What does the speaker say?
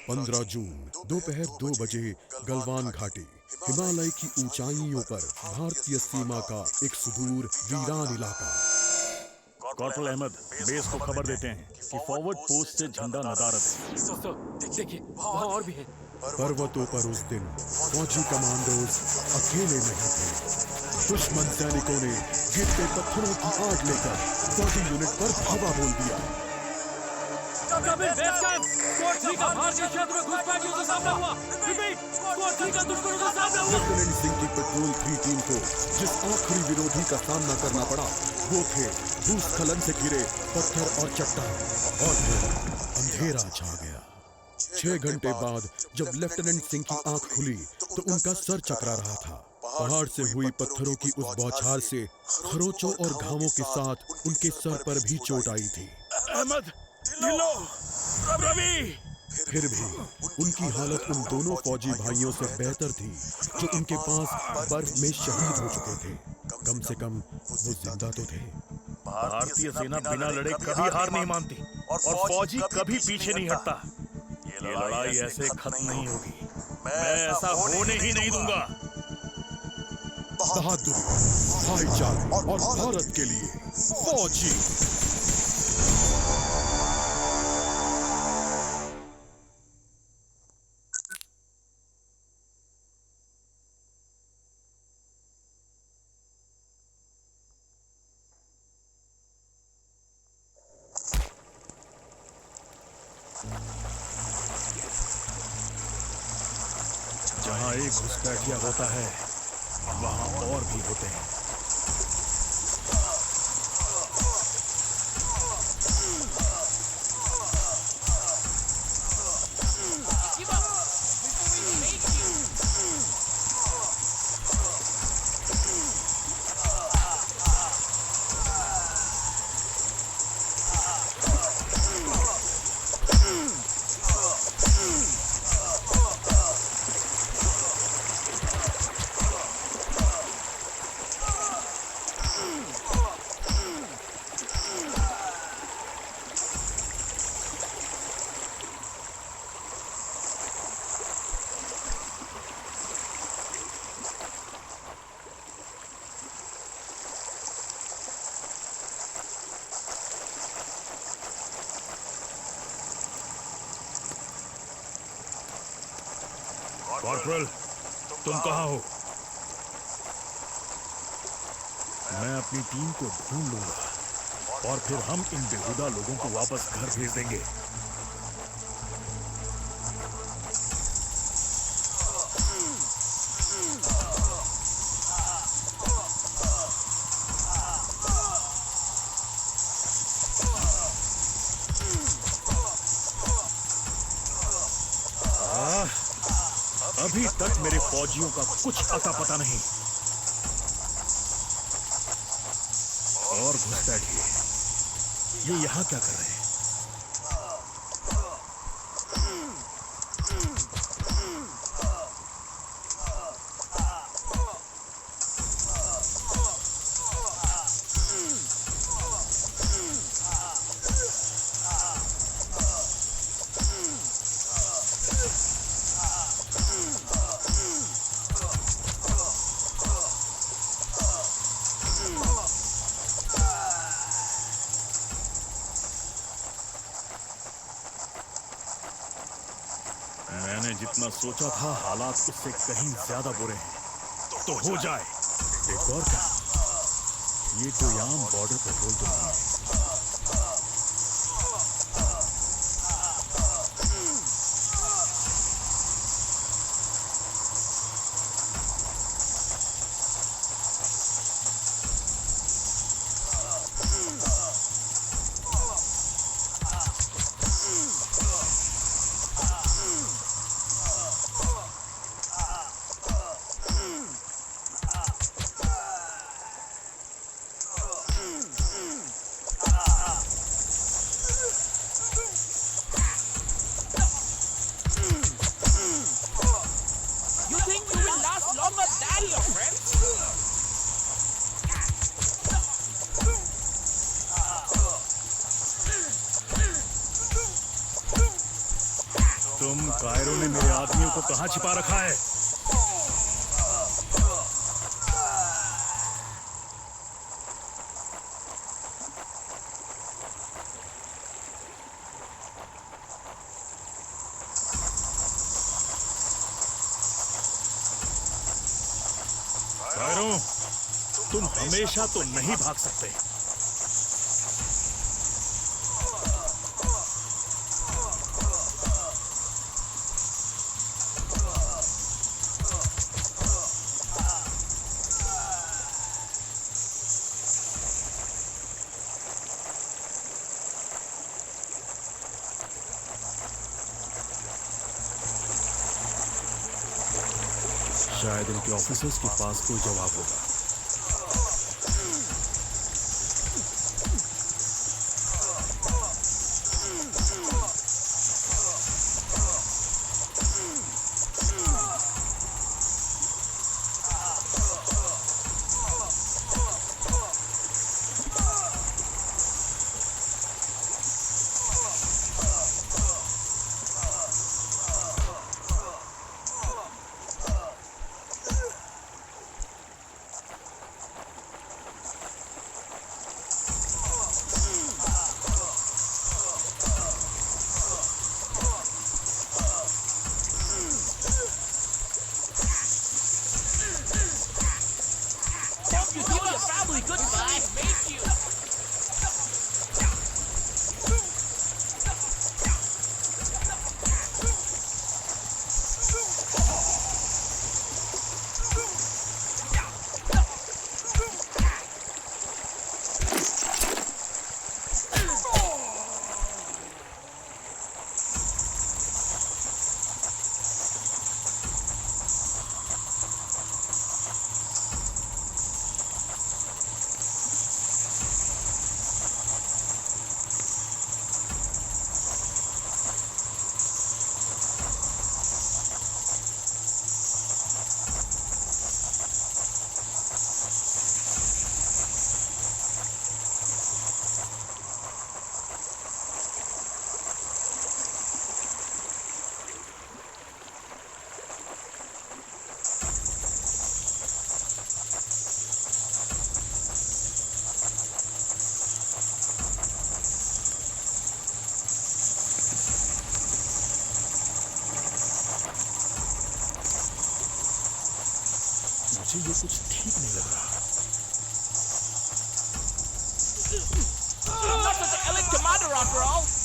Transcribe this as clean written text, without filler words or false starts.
15 जून दोपहर 2 बजे गलवान घाटी, हिमालय की ऊंचाइयों पर भारतीय सीमा का एक सुदूर वीरान इलाका। कॉर्पोरल अहमद, बेस को खबर देते हैं कि फॉरवर्ड पोस्ट से झंडा नदारद है। सर, देखिए वहाँ और भी है। पर्वतों पर उस दिन फौजी कमांडोज अकेले नहीं थे। दुश्मन सैनिकों ने गिरते पत्थरों की आग लेकर फौजी यूनिट पर धावा बोल दिया। लेफ्टिनेंट सिंह की पेट्रोल 3 टीम को जिस आखिरी विरोधी का सामना करना पड़ा वो थे भूस्खलन से घिरे पत्थर और चट्टान। और फिर अंधेरा छा गया। 6 घंटे बाद जब लेफ्टिनेंट सिंह की आंख खुली तो उनका सर चकरा रहा था। पहाड़ से हुई पत्थरों की उस बौछार से खरोचों और घावों के साथ उनके सर पर भी चोट आई थी। अहमद, ढिल्लो, रवि। फिर भी उनकी हालत उन दोनों फौजी भाइयों से बेहतर थी जो उनके पास बर्फ में शहीद हो चुके थे। कम से कम वो जिंदा तो थे। भारतीय सेना बिना लड़े कभी हार नहीं मानती और फौजी कभी पीछे नहीं हटता। ये लड़ाई ऐसे खत्म नहीं होगी। मैं ऐसा होने ही नहीं दूंगा। बहादुरी, भाईचारे और भारत के लिए फौजी। जहाँ एक घुसपैठिया होता है वहाँ और भी होते हैं। कॉर्पोरल, तुम कहाँ हो? मैं अपनी टीम को ढूंढ लूंगा और फिर हम इन बेहुदा लोगों को वापस घर भेज देंगे। अभी तक मेरे फौजियों का कुछ अता पता नहीं। और घुसपैठिए, ये यहाँ क्या कर रहे हैं? मैंने जितना सोचा था हालात उससे कहीं ज्यादा बुरे हैं। तो हो जाए। एक और क्या? ये कोई आम बॉर्डर पेट्रोल तो नहीं है। कहाँ छिपा रखा है? कायरो, तुम हमेशा तो नहीं भाग सकते। शायद इनके ऑफिसर्स के पास कोई जवाब होगा। You give me a probably goodbye. Thank you. मुझे ये कुछ ठीक नहीं लग रहा। I'm not such an elite commander after all.